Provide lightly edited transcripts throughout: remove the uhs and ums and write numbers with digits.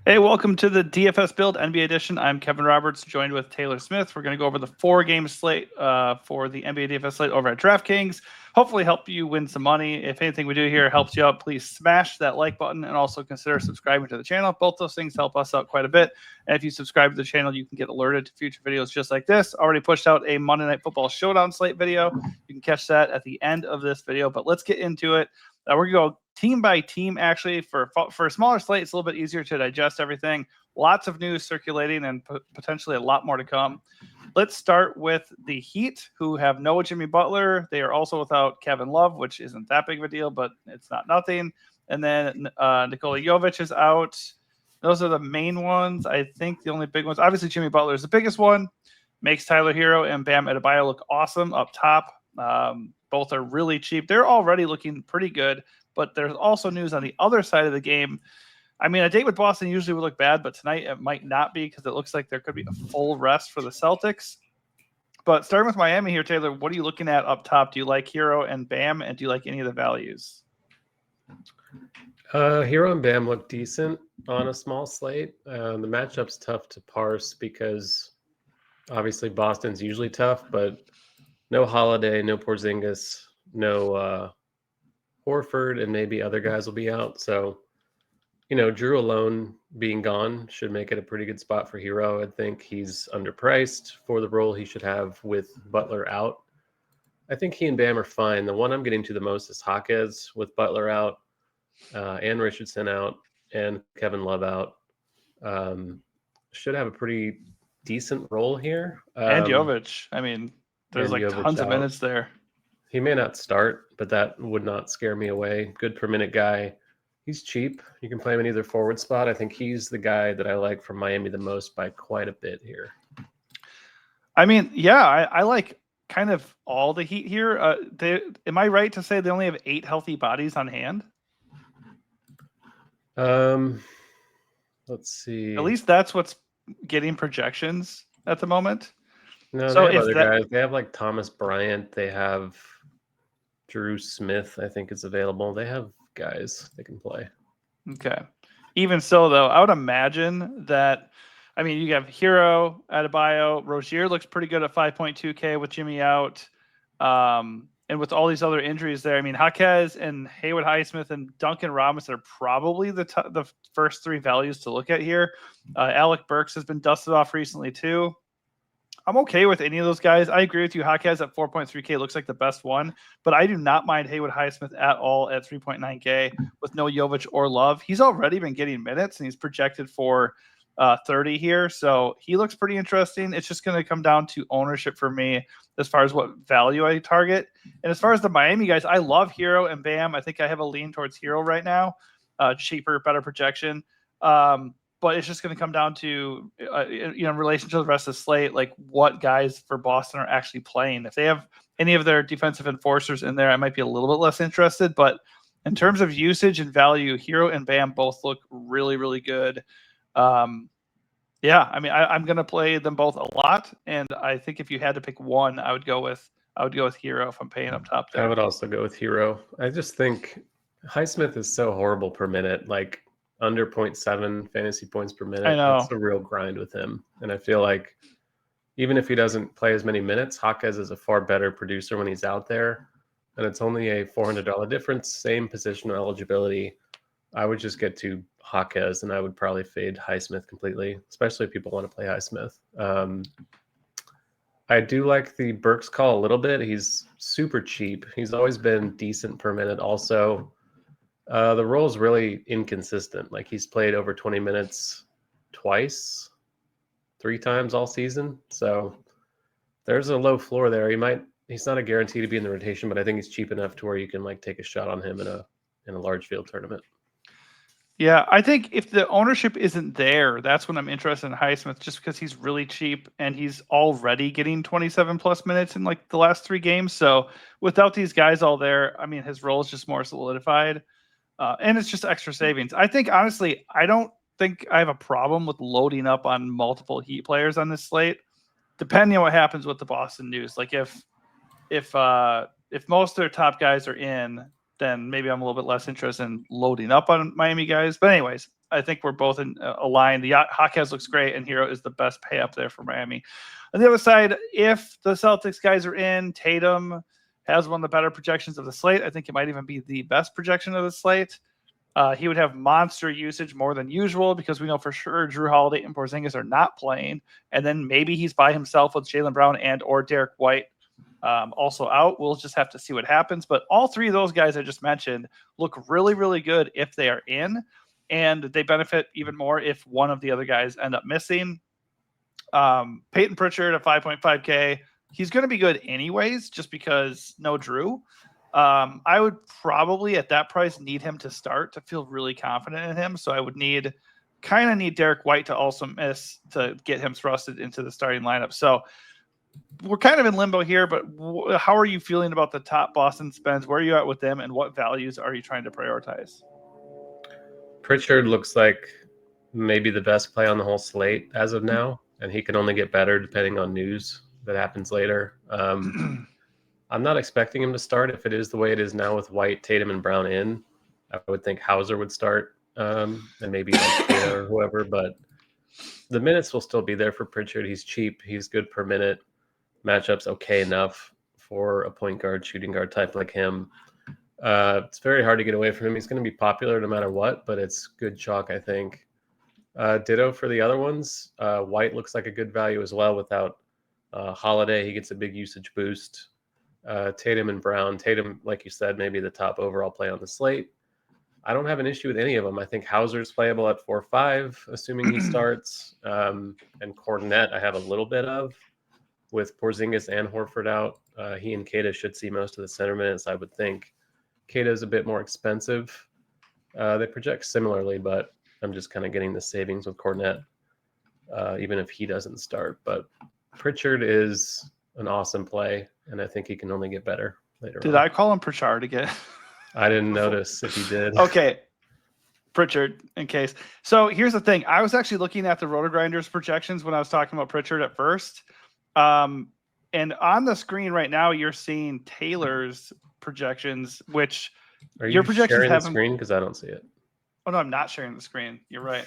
Hey, welcome to the DFS Build NBA Edition. I'm Kevin Roberts, joined with Taylor Smith. We're going to go over the 4-game slate for the NBA DFS slate over at DraftKings. Hopefully help you win some money. If anything we do here helps you out, please smash that like button and also consider subscribing to the channel. Both those things help us out quite a bit. And if you subscribe to the channel, you can get alerted to future videos just like this. Already pushed out a Monday Night Football Showdown slate video. You can catch that at the end of this video, but let's get into it. We're going to go team by team, actually. For a smaller slate, it's a little bit easier to digest everything. Lots of news circulating and potentially a lot more to come. Let's start with the Heat, who have no Jimmy Butler. They are also without Kevin Love, which isn't that big of a deal, but it's not nothing. And then Nikola Jovic is out. Those are the main ones. I think the only big ones, obviously Jimmy Butler is the biggest one. Makes Tyler Hero and Bam Adebayo look awesome up top. Both are really cheap. They're already looking pretty good, but there's also news on the other side of the game. I mean, a date with Boston usually would look bad, but tonight it might not be because it looks like there could be a full rest for the Celtics. But starting with Miami here, Taylor, what are you looking at up top? Do you like Hero and Bam, and do you like any of the values? Hero and Bam look decent on a small slate. The matchup's tough to parse because obviously Boston's usually tough, but no Holiday, no Porzingis, no Horford, and maybe other guys will be out. So, Drew alone being gone should make it a pretty good spot for Hero. I think he's underpriced for the role he should have with Butler out. I think he and Bam are fine. The one I'm getting to the most is Hawkes with Butler out, and Richardson out, and Kevin Love out. Should have a pretty decent role here. And Jovic. I mean, there's like Jovic tons of out. minutes there. He may not start, but that would not scare me away. Good per minute guy. He's cheap. You can play him in either forward spot. I think he's the guy that I like from Miami the most by quite a bit here. I mean, yeah, I like kind of all the Heat here. Am I right to say they only have 8 healthy bodies on hand? Let's see. At least that's what's getting projections at the moment. No, so they have other guys. They have like Thomas Bryant. They have Drew Smith, I think, is available. They have guys they can play. Okay. Even so, though, I would imagine that, I mean, you have Hero, Adebayo, Rozier looks pretty good at 5.2K with Jimmy out. And with all these other injuries there, I mean, Hawkes and Haywood Highsmith and Duncan Robinson are probably the first 3 values to look at here. Alec Burks has been dusted off recently, too. I'm okay with any of those guys. I agree with you. Hawkes at 4.3K looks like the best one, but I do not mind Haywood Highsmith at all at 3.9K with no Jovic or Love. He's already been getting minutes, and he's projected for 30 here, so he looks pretty interesting. It's just going to come down to ownership for me as far as what value I target. And as far as the Miami guys, I love Hero and Bam. I think I have a lean towards Hero right now. Cheaper, better projection. But it's just going to come down to, in relation to the rest of the slate, like what guys for Boston are actually playing. If they have any of their defensive enforcers in there, I might be a little bit less interested. But in terms of usage and value, Hero and Bam both look really, really good. Yeah, I mean, I'm going to play them both a lot. And I think if you had to pick one, I would go with Hero if I'm paying up top there. I would also go with Hero. I just think Highsmith is so horrible per minute. Like, under 0.7 fantasy points per minute. I know. It's a real grind with him. And I feel like even if he doesn't play as many minutes, Hawkes is a far better producer when he's out there. And it's only a $400 difference, same positional eligibility. I would just get to Hawkes, and I would probably fade Highsmith completely, especially if people want to play Highsmith. I do like the Burks call a little bit. He's super cheap. He's always been decent per minute also. The role is really inconsistent. Like, he's played over 20 minutes twice, 3 times all season. So there's a low floor there. He's not a guarantee to be in the rotation, but I think he's cheap enough to where you can like take a shot on him in a large field tournament. Yeah, I think if the ownership isn't there, that's when I'm interested in Highsmith, just because he's really cheap and he's already getting 27 plus minutes in like the last 3 games. So without these guys all there, I mean, his role is just more solidified. And it's just extra savings. I think, honestly, I don't think I have a problem with loading up on multiple Heat players on this slate, depending on what happens with the Boston news. Like, if most of their top guys are in, then maybe I'm a little bit less interested in loading up on Miami guys. But anyways, I think we're both aligned. The Hawkeyes looks great, and Hero is the best pay up there for Miami. On the other side, if the Celtics guys are in, Tatum has one of the better projections of the slate. I think it might even be the best projection of the slate. He would have monster usage more than usual because we know for sure Drew Holiday and Porzingis are not playing. And then maybe he's by himself with Jaylen Brown and or Derek White also out. We'll just have to see what happens. But all three of those guys I just mentioned look really, really good if they are in. And they benefit even more if one of the other guys end up missing. Peyton Pritchard at 5.5K. He's going to be good anyways, just because no Drew. I would probably at that price need him to start to feel really confident in him. So I would need Derek White to also miss to get him thrusted into the starting lineup. So we're kind of in limbo here, but how are you feeling about the top Boston spends? Where are you at with them and what values are you trying to prioritize? Pritchard looks like maybe the best play on the whole slate as of now, and he can only get better depending on news that happens later. I'm not expecting him to start if it is the way it is now with White, Tatum, and Brown in. I would think Hauser would start and maybe like Taylor or whoever, but the minutes will still be there for Pritchard. He's cheap. He's good per minute. Matchup's okay enough for a point guard, shooting guard type like him. It's very hard to get away from him. He's going to be popular no matter what, but it's good chalk, I think. Ditto for the other ones. White looks like a good value as well without Holiday. He gets a big usage boost. Tatum and Brown. Tatum, like you said, maybe the top overall play on the slate. I don't have an issue with any of them. I think Hauser's playable at 4-5, assuming he starts. And Cornet, I have a little bit of. With Porzingis and Horford out, he and Keita should see most of the center minutes, I would think. Keita is a bit more expensive. They project similarly, but I'm just kind of getting the savings with Cornet, even if he doesn't start. But Pritchard is an awesome play, and I think he can only get better later on. Did I call him Pritchard again? I didn't notice if you did. Okay. Pritchard, in case. So here's the thing. I was actually looking at the Roto-Grinders projections when I was talking about Pritchard at first. And on the screen right now, you're seeing Taylor's projections, which Are you your projections sharing the haven't. screen? Because I don't see it. Oh, no, I'm not sharing the screen. You're right.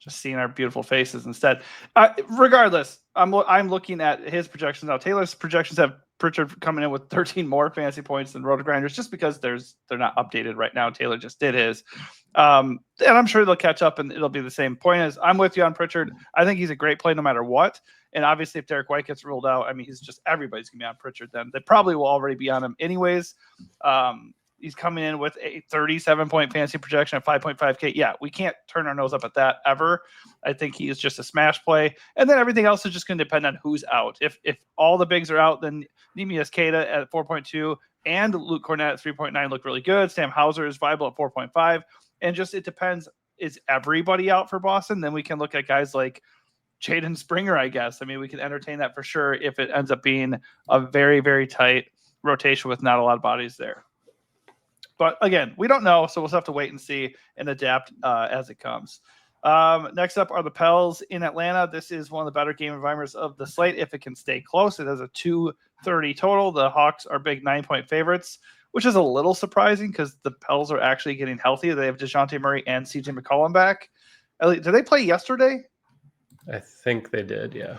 Just seeing our beautiful faces instead. Regardless, I'm looking at his projections now. Taylor's projections have Pritchard coming in with 13 more fantasy points than Roto-Grinders just because they're not updated right now. Taylor just did his. And I'm sure they'll catch up and it'll be the same point as I'm with you on Pritchard. I think he's a great play no matter what. And obviously if Derek White gets ruled out, I mean, everybody's going to be on Pritchard then. They probably will already be on him anyways. He's coming in with a 37-point fantasy projection at 5.5K. Yeah, we can't turn our nose up at that ever. I think he is just a smash play. And then everything else is just going to depend on who's out. If all the bigs are out, then Neemias Queta at 4.2 and Luke Cornet at 3.9 look really good. Sam Hauser is viable at 4.5. And just it depends. Is everybody out for Boston? Then we can look at guys like Jaden Springer, I guess. I mean, we can entertain that for sure if it ends up being a very, very tight rotation with not a lot of bodies there. But again, we don't know, so we'll have to wait and see and adapt as it comes. Next up are the Pels in Atlanta. This is one of the better game environments of the slate if it can stay close. It has a 230 total. The Hawks are big 9-point favorites, which is a little surprising because the Pels are actually getting healthy. They have DeJounte Murray and CJ McCollum back. Did they play yesterday? I think they did, yeah.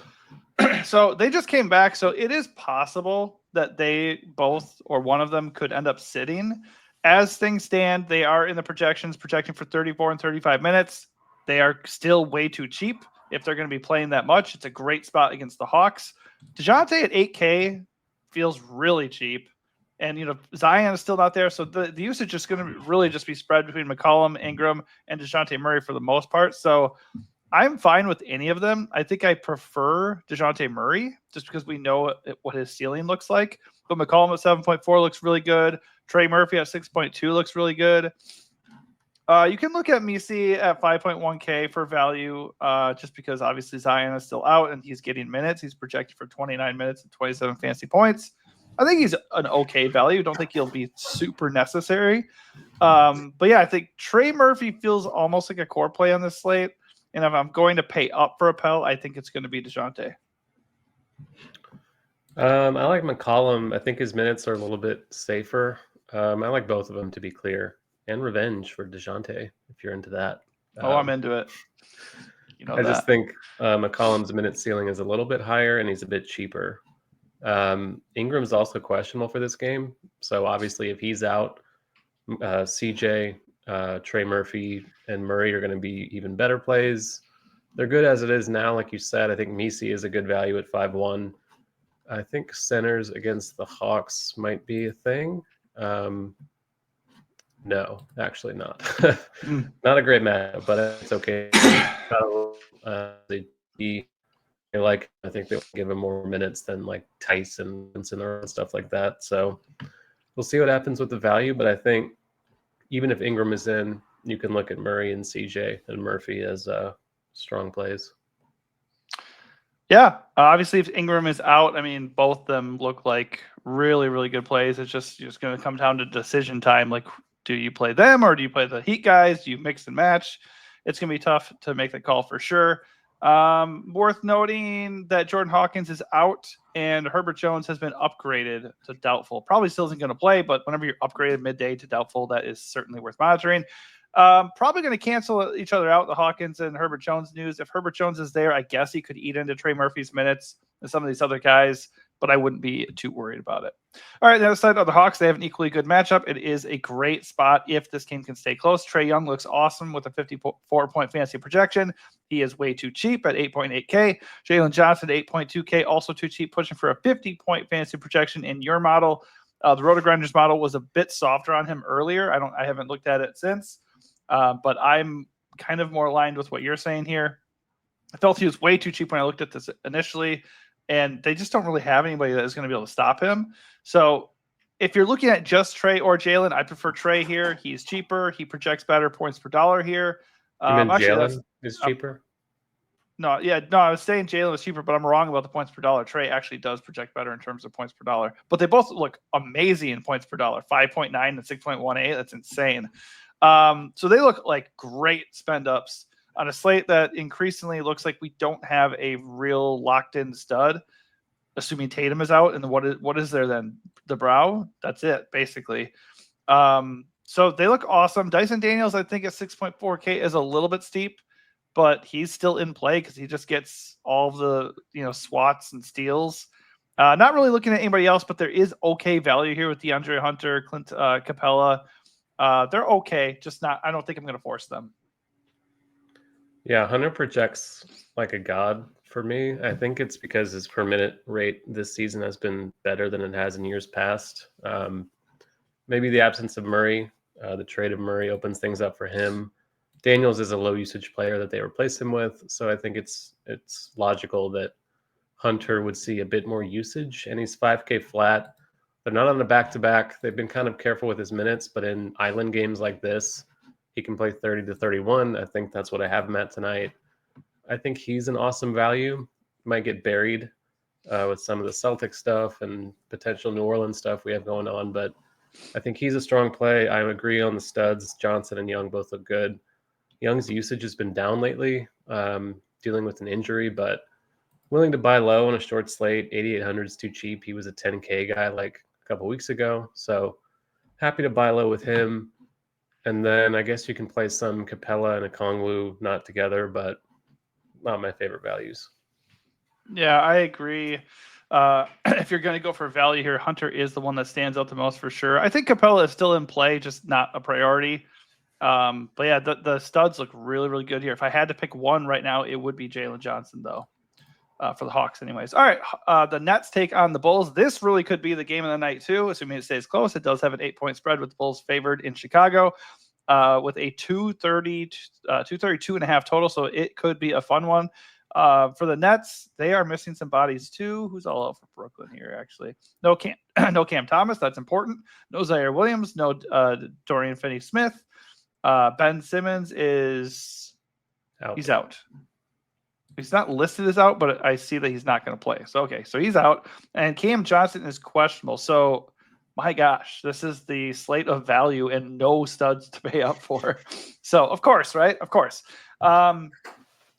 So they just came back. So it is possible that they both or one of them could end up sitting. As things stand, they are in the projecting for 34 and 35 minutes. They are still way too cheap if they're going to be playing that much. It's a great spot against the Hawks. DeJounte at 8K feels really cheap. And, Zion is still not there. So the usage is going to really just be spread between McCollum, Ingram, and DeJounte Murray for the most part. So I'm fine with any of them. I think I prefer DeJounte Murray just because we know what his ceiling looks like. But McCollum at 7.4 looks really good. Trey Murphy at 6.2 looks really good. You can look at Misi at 5.1K for value just because obviously Zion is still out and he's getting minutes. He's projected for 29 minutes and 27 fantasy points. I think he's an okay value. Don't think he'll be super necessary. But yeah, I think Trey Murphy feels almost like a core play on this slate. And if I'm going to pay up for a Pell, I think it's going to be DeJounte. I like McCollum. I think his minutes are a little bit safer. I like both of them, to be clear. And revenge for DeJounte, if you're into that. I'm into it. I just think McCollum's minute ceiling is a little bit higher, and he's a bit cheaper. Ingram's also questionable for this game, so obviously if he's out, CJ, Trey Murphy, and Murray are going to be even better plays. They're good as it is now, like you said. I think Misi is a good value at 5-1. I think centers against the Hawks might be a thing. No, actually not. Not a great matchup, but it's okay. I think they'll give him more minutes than like Tyson and stuff like that. So we'll see what happens with the value. But I think even if Ingram is in, you can look at Murray and CJ and Murphy as strong plays. Yeah, obviously, if Ingram is out, I mean, both of them look like really, really good plays. It's just going to come down to decision time. Like, do you play them or do you play the Heat guys? Do you mix and match? It's going to be tough to make the call for sure. Worth noting that Jordan Hawkins is out and Herbert Jones has been upgraded to doubtful. Probably still isn't going to play, but whenever you're upgraded midday to doubtful, that is certainly worth monitoring. Probably going to cancel each other out, the Hawkins and Herbert Jones news. If Herbert Jones is there, I guess he could eat into Trey Murphy's minutes and some of these other guys, but I wouldn't be too worried about it. All right, the other side of the Hawks, they have an equally good matchup. It is a great spot if this game can stay close. Trae Young looks awesome with a 54-point fantasy projection. He is way too cheap at 8.8K. Jalen Johnson at 8.2K, also too cheap, pushing for a 50-point fantasy projection in your model. The Roto-Grinders model was a bit softer on him earlier. I haven't looked at it since. But I'm kind of more aligned with what you're saying here. I felt he was way too cheap when I looked at this initially, and they just don't really have anybody that is going to be able to stop him. So if you're looking at just Trey or Jalen, I prefer Trey here. He's cheaper. He projects better points per dollar here. You meant Jalen is cheaper? No, I was saying Jalen was cheaper, but I'm wrong about the points per dollar. Trey actually does project better in terms of points per dollar, but they both look amazing in points per dollar, 5.9 and 6.18. That's insane. So they look like great spend ups on a slate that increasingly looks like we don't have a real locked in stud, assuming Tatum is out. And what is there then? The Brow? That's it, basically. So they look awesome. Dyson Daniels, I think at 6.4K is a little bit steep, but he's still in play because he just gets all of the swats and steals. Not really looking at anybody else, but there is okay value here with DeAndre Hunter, Clint Capella. They're okay, just not. I don't think I'm going to force them. Yeah, Hunter projects like a god for me. I think it's because his per minute rate this season has been better than it has in years past. Maybe the absence of Murray, the trade of Murray opens things up for him. Daniels is a low usage player that they replace him with, so I think it's logical that Hunter would see a bit more usage, and he's 5K flat. They're not on a back-to-back. They've been kind of careful with his minutes, but in island games like this, he can play 30 to 31. I think that's what I have him at tonight. I think he's an awesome value. Might get buried with some of the Celtic stuff and potential New Orleans stuff we have going on, but I think he's a strong play. I agree on the studs. Johnson and Young both look good. Young's usage has been down lately, dealing with an injury, but willing to buy low on a short slate. 8,800 is too cheap. He was a 10K guy like a couple weeks ago, so happy to buy low with him. And then I guess you can play some Capella and a Kongwu, not together, but not my favorite values. Yeah, I agree. If you're going to go for value here, Hunter is the one that stands out the most for sure. I think Capella is still in play, just not a priority. But yeah, the studs look really, really good here. If I had to pick one right now, it would be Jalen Johnson, though, for the Hawks anyways. All right, the Nets take on the Bulls. This really could be the game of the night, too, assuming it stays close. It does have an 8-point spread with the Bulls favored in Chicago with a 232.5 total, so it could be a fun one. For the Nets, they are missing some bodies, too. Who's all out for Brooklyn here, actually? No Cam Thomas. That's important. No Zaire Williams. No Dorian Finney-Smith. Ben Simmons is out. He's out. He's not listed as out, but I see that he's not going to play. So, okay, so he's out. And Cam Johnson is questionable. So, my gosh, this is the slate of value and no studs to pay up for. So, of course, right? Of course.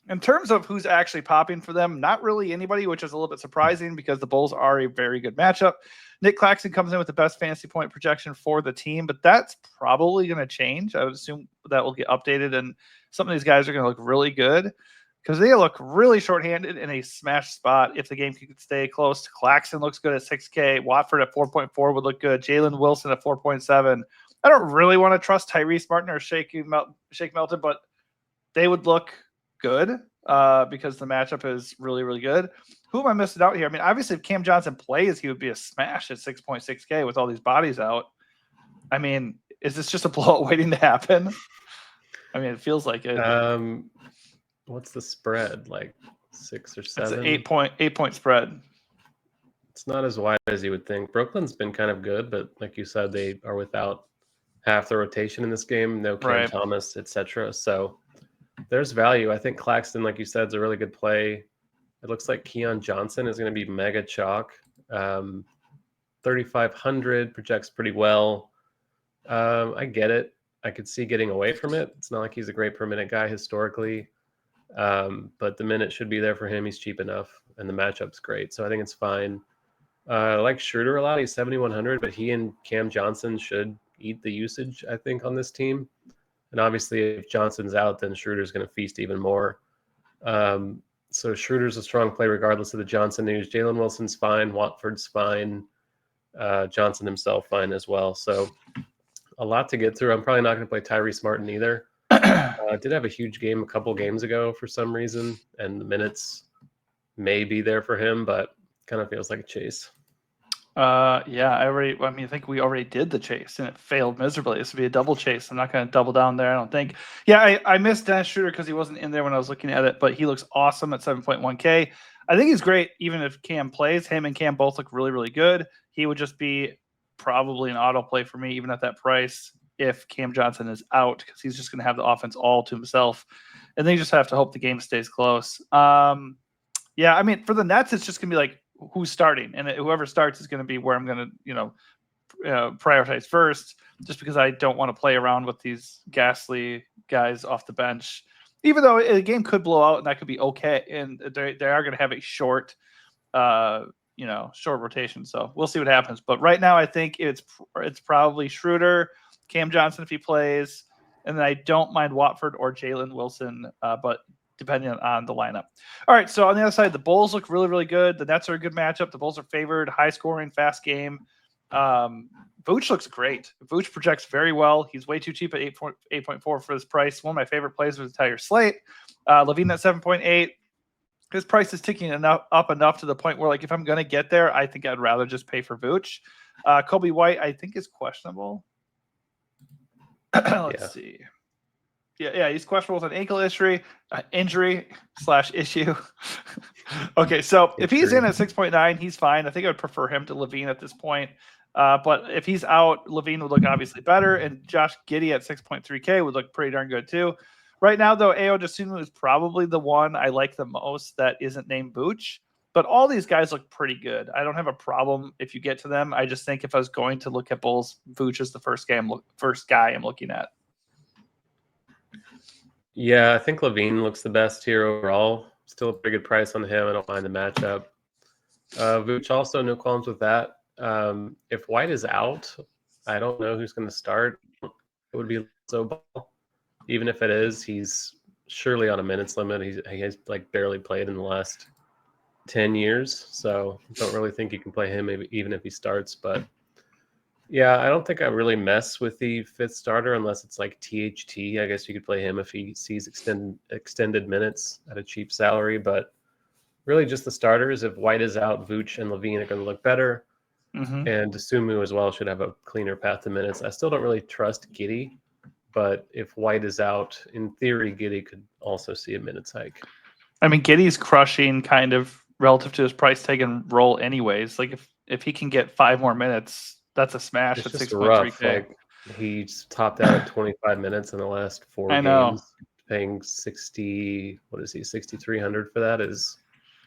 In terms of who's actually popping for them, not really anybody, which is a little bit surprising because the Bulls are a very good matchup. Nick Claxton comes in with the best fantasy point projection for the team, but that's probably going to change. I would assume that will get updated, and some of these guys are going to look really good because they look really shorthanded in a smash spot if the game could stay close. Claxton looks good at 6K. Watford at 4.4 would look good. Jalen Wilson at 4.7. I don't really want to trust Tyrese Martin or Shake Melton, but they would look good because the matchup is really, really good. Who am I missing out here? I mean, obviously, if Cam Johnson plays, he would be a smash at 6.6K with all these bodies out. I mean, is this just a blowout waiting to happen? I mean, it feels like it. What's the spread? Like 6 or 7? It's an 8 point spread. It's not as wide as you would think. Brooklyn's been kind of good, but like you said, they are without half the rotation in this game. No Cam Thomas, etc. So there's value. I think Claxton, like you said, is a really good play. It looks like Keon Johnson is going to be mega chalk. 3,500 projects pretty well. I get it. I could see getting away from it. It's not like he's a great per minute guy historically, but the minute should be there for him. He's cheap enough, and the matchup's great. So I think it's fine. I like Schroeder a lot. He's 7,100, but he and Cam Johnson should eat the usage, I think, on this team. And obviously, if Johnson's out, then Schroeder's going to feast even more. So Schroeder's a strong play regardless of the Johnson news. Jalen Wilson's fine. Watford's fine. Johnson himself fine as well. So a lot to get through. I'm probably not going to play Tyrese Martin either. Did have a huge game a couple games ago for some reason, and the minutes may be there for him, but kind of feels like a chase. Yeah, I think we already did the chase and it failed miserably. This would be a double chase. I'm not going to double down there, I don't think. Yeah, I missed Dennis Schroeder because he wasn't in there when I was looking at it, but he looks awesome at 7.1K. I think he's great even if Cam plays. Him and Cam both look really, really good. He would just be probably an auto play for me, even at that price, if Cam Johnson is out, because he's just going to have the offense all to himself. And then you just have to hope the game stays close. Yeah, I mean, for the Nets, it's just going to be like, who's starting, and whoever starts is going to be where I'm going to, prioritize first, just because I don't want to play around with these ghastly guys off the bench, even though the game could blow out and that could be okay. And they are going to have a short rotation. So we'll see what happens. But right now, I think it's probably Schroeder, Cam Johnson if he plays, and then I don't mind Watford or Jalen Wilson, but depending on the lineup. All right, so on the other side, the Bulls look really, really good. The Nets are a good matchup. The Bulls are favored, high-scoring, fast game. Vooch looks great. Vooch projects very well. He's way too cheap at 8.4 for this price. One of my favorite plays was the entire slate. LaVine at 7.8. His price is ticking up enough to the point where, like, if I'm going to get there, I think I'd rather just pay for Vooch. Kobe White, I think, is questionable. Let's see. Yeah, he's questionable with an ankle injury/issue. Okay, so if he's in at 6.9, he's fine. I think I would prefer him to LaVine at this point. But if he's out, LaVine would look obviously better, and Josh Giddey at 6.3K would look pretty darn good too. Right now, though, Ayo Dosunmu is probably the one I like the most that isn't named Vooch. But all these guys look pretty good. I don't have a problem if you get to them. I just think if I was going to look at Bulls, Vooch is the first guy I'm looking at. Yeah, I think LaVine looks the best here overall. Still a pretty good price on him. I don't mind the matchup. Vooch also, no qualms with that. If White is out, I don't know who's going to start. It would be so ball. Even if it is, he's surely on a minutes limit. He has like barely played in the last 10 years, so don't really think you can play him even if he starts. But yeah, I don't think I really mess with the fifth starter unless it's like THT. I guess you could play him if he sees extended minutes at a cheap salary. But really just the starters. If White is out, Vooch and LaVine are going to look better. Mm-hmm. And Dosunmu as well should have a cleaner path to minutes. I still don't really trust Giddey, but if White is out, in theory, Giddey could also see a minutes hike. I mean, Giddey's crushing kind of relative to his price tag and role anyways. Like if he can get 5 more minutes, that's a smash at 6.3K. Like, he's topped out at 25 minutes in the last 4 games. Know. Paying 6,300 for that is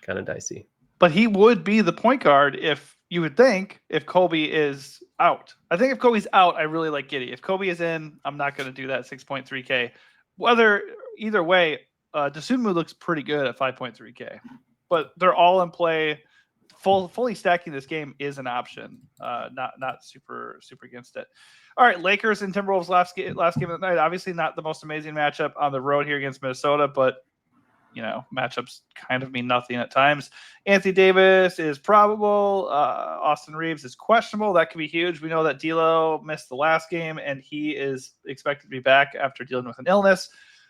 kind of dicey. But he would be the point guard if Kobe is out. I think if Kobe's out, I really like Giddey. If Kobe is in, I'm not going to do that 6.3K. Either way, Dosunmu looks pretty good at 5.3K, but they're all in play. Fully stacking this game is an option. Not super against it. All right, Lakers and Timberwolves last game of the night. Obviously not the most amazing matchup on the road here against Minnesota, but matchups kind of mean nothing at times. Anthony Davis is probable. Austin Reeves is questionable. That could be huge. We know that D'Lo missed the last game, and he is expected to be back after dealing with an illness.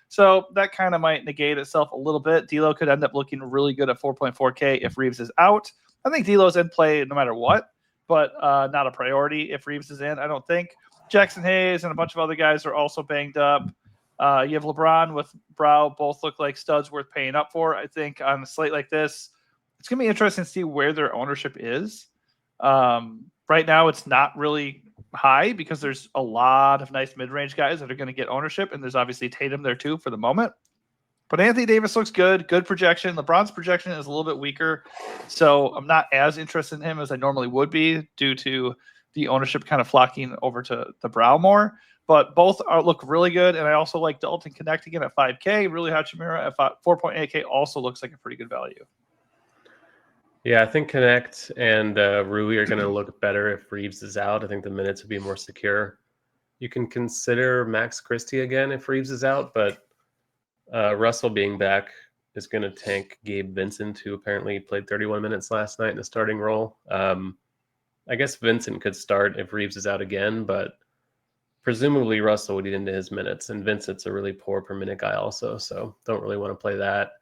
So that kind of might negate itself a little bit. D'Lo could end up looking really good at 4.4K if Reeves is out. I think D'Lo's in play no matter what, but not a priority if Reeves is in, I don't think. Jackson Hayes and a bunch of other guys are also banged up. You have LeBron with Brow. Both look like studs worth paying up for. I think on a slate like this, it's going to be interesting to see where their ownership is. Right now, it's not really high because there's a lot of nice mid-range guys that are going to get ownership, and there's obviously Tatum there too for the moment. But Anthony Davis looks good projection. LeBron's projection is a little bit weaker, so I'm not as interested in him as I normally would be due to the ownership kind of flocking over to the Brow more. But both look really good, and I also like Dalton Connect again at 5K. Rui Hachimura at 4.8K also looks like a pretty good value. Yeah, I think Connect and Rui are going to look better if Reeves is out. I think the minutes would be more secure. You can consider Max Christie again if Reeves is out, but Russell being back is going to tank Gabe Vincent, who apparently played 31 minutes last night in the starting role. I guess Vincent could start if Reeves is out again, but presumably Russell would eat into his minutes, and Vincent's a really poor per minute guy also, so don't really want to play that.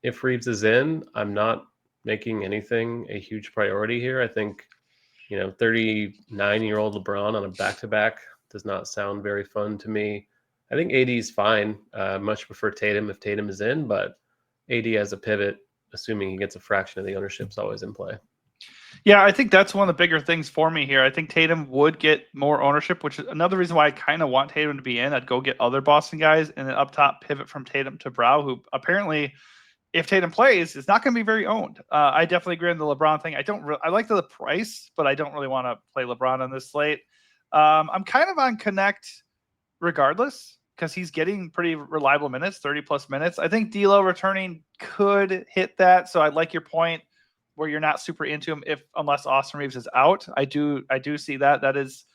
If Reeves is in, I'm not making anything a huge priority here. I think, 39-year-old LeBron on a back-to-back does not sound very fun to me. I think AD is fine. Much prefer Tatum if Tatum is in, but AD as a pivot, assuming he gets a fraction of the ownership, is always in play. Yeah, I think that's one of the bigger things for me here. I think Tatum would get more ownership, which is another reason why I kind of want Tatum to be in. I'd go get other Boston guys and then up top pivot from Tatum to Brow, who apparently, if Tatum plays, is not going to be very owned. I definitely agree on the LeBron thing. I like the price, but I don't really want to play LeBron on this slate. I'm kind of on Connect regardless because he's getting pretty reliable minutes, 30-plus minutes. I think D'Lo returning could hit that, so I like your point where you're not super into him unless Austin Reeves is out. I do see that. That is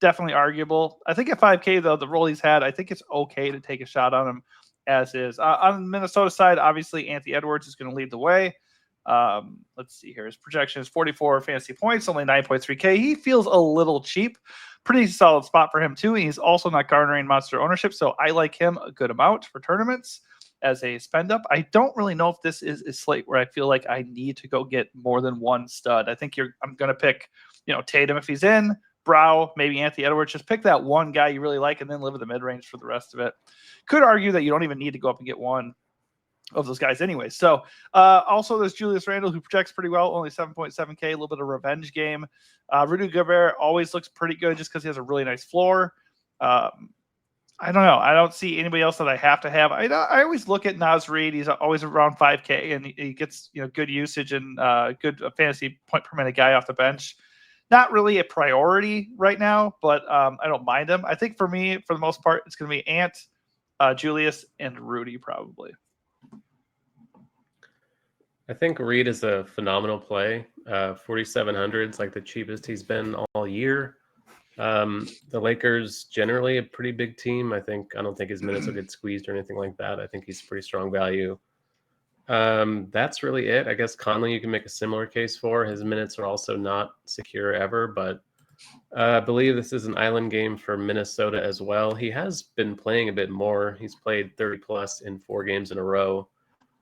definitely arguable. I think at 5K, though, the role he's had, I think it's okay to take a shot on him as is. On the Minnesota side, obviously, Anthony Edwards is going to lead the way. Let's see here. His projection is 44 fantasy points, only 9.3K. He feels a little cheap. Pretty solid spot for him, too. He's also not garnering monster ownership, so I like him a good amount for tournaments as a spend up. I don't really know if this is a slate where I feel like I need to go get more than one stud. I think I'm going to pick, Tatum if he's in, Brow, maybe Anthony Edwards. Just pick that one guy you really like and then live in the mid-range for the rest of it. Could argue that you don't even need to go up and get one of those guys anyway. So also there's Julius Randle, who projects pretty well, only 7.7K, a little bit of revenge game. Rudy Gobert always looks pretty good just because he has a really nice floor. I don't know. I don't see anybody else that I have to have. I always look at Naz Reid. He's always around 5K, and he gets good usage and good fantasy point per minute guy off the bench. Not really a priority right now, but I don't mind him. I think for me, for the most part, it's going to be Ant, Julius, and Rudy probably. I think Reid is a phenomenal play. 4,700 is like the cheapest he's been all year. The Lakers generally a pretty big team. I don't think his minutes will get squeezed or anything like that. I think he's pretty strong value. That's really it. I guess Conley you can make a similar case for. His minutes are also not secure ever, but I believe this is an island game for Minnesota as well. He has been playing a bit more. He's played 30 plus in 4 games in a row.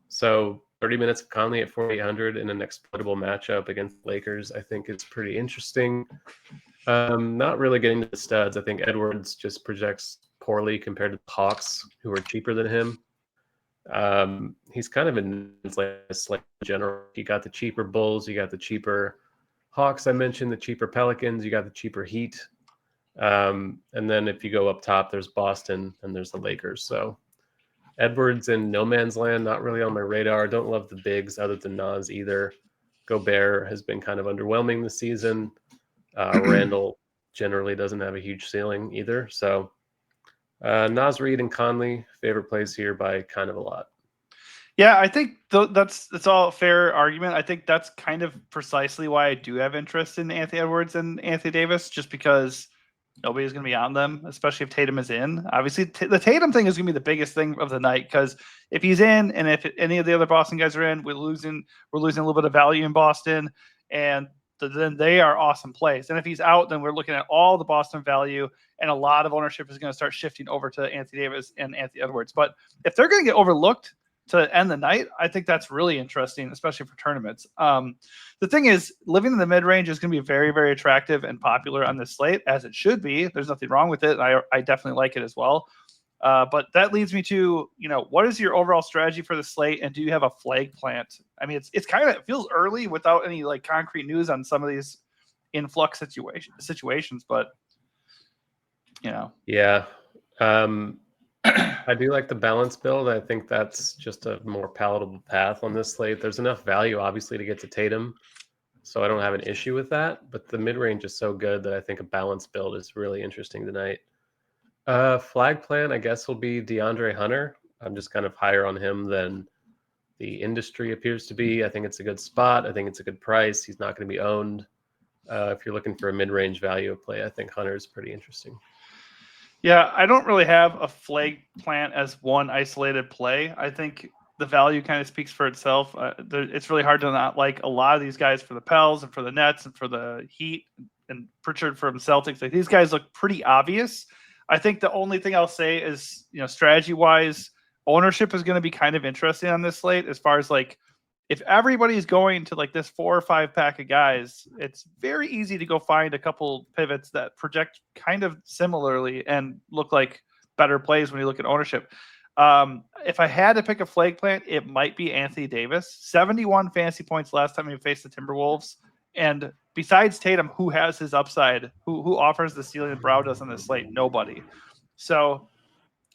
So 30 minutes of Conley at 4,800 in an exploitable matchup against Lakers, I think is pretty interesting. Not really getting to the studs. I think Edwards just projects poorly compared to the Hawks, who are cheaper than him. He's kind of in like general. You got the cheaper Bulls, you got the cheaper Hawks. I mentioned the cheaper Pelicans, you got the cheaper Heat. And then if you go up top, there's Boston and there's the Lakers. So Edwards in no man's land, not really on my radar. Don't love the bigs other than Nas either. Gobert has been kind of underwhelming this season. Randall generally doesn't have a huge ceiling either. So Nas Reed and Conley, favorite plays here by kind of a lot. Yeah, I think that's all a fair argument. I think that's kind of precisely why I do have interest in Anthony Edwards and Anthony Davis, just because nobody's going to be on them, especially if Tatum is in. Obviously, the Tatum thing is going to be the biggest thing of the night, because if he's in and if any of the other Boston guys are in, we're losing a little bit of value in Boston, and then they are awesome plays. And if he's out, then we're looking at all the Boston value, and a lot of ownership is going to start shifting over to Anthony Davis and Anthony Edwards. But if they're going to get overlooked to end the night, I think that's really interesting, especially for tournaments. The thing is, living in the mid-range is going to be very, very attractive and popular on this slate, as it should be. There's nothing wrong with it. I definitely like it as well. But that leads me to, what is your overall strategy for the slate, and do you have a flag plant? I mean, it's kind of, it feels early without any like concrete news on some of these influx situations, but Yeah. I do like the balance build. I think that's just a more palatable path on this slate. There's enough value, obviously, to get to Tatum, so I don't have an issue with that. But the mid-range is so good that I think a balanced build is really interesting tonight. Flag plan, I guess, will be DeAndre Hunter. I'm just kind of higher on him than the industry appears to be. I think it's a good spot. I think it's a good price. He's not going to be owned. If you're looking for a mid-range value of play, I think Hunter is pretty interesting. Yeah, I don't really have a flag plant as one isolated play. I think the value kind of speaks for itself. It's really hard to not like a lot of these guys for the Pels and for the Nets and for the Heat and Pritchard from Celtics. Like, these guys look pretty obvious. I think the only thing I'll say is, strategy-wise, ownership is going to be kind of interesting on this slate, as far as like, if everybody's going to like this 4 or 5 pack of guys, it's very easy to go find a couple pivots that project kind of similarly and look like better plays when you look at ownership. If I had to pick a flag plant, it might be Anthony Davis. 71 fantasy points last time he faced the Timberwolves. And besides Tatum, who has his upside? Who offers the ceiling that Brow does on this slate? Nobody. So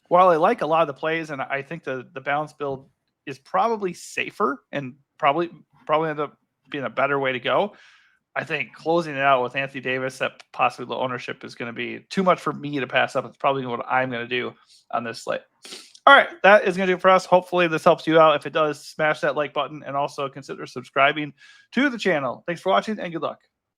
while I like a lot of the plays, and I think the balance build is probably safer and probably end up being a better way to go, I think closing it out with Anthony Davis at possibly low ownership is going to be too much for me to pass up. It's probably what I'm going to do on this slate. All right, that is going to do it for us. Hopefully this helps you out. If it does, smash that like button and also consider subscribing to the channel. Thanks for watching and good luck.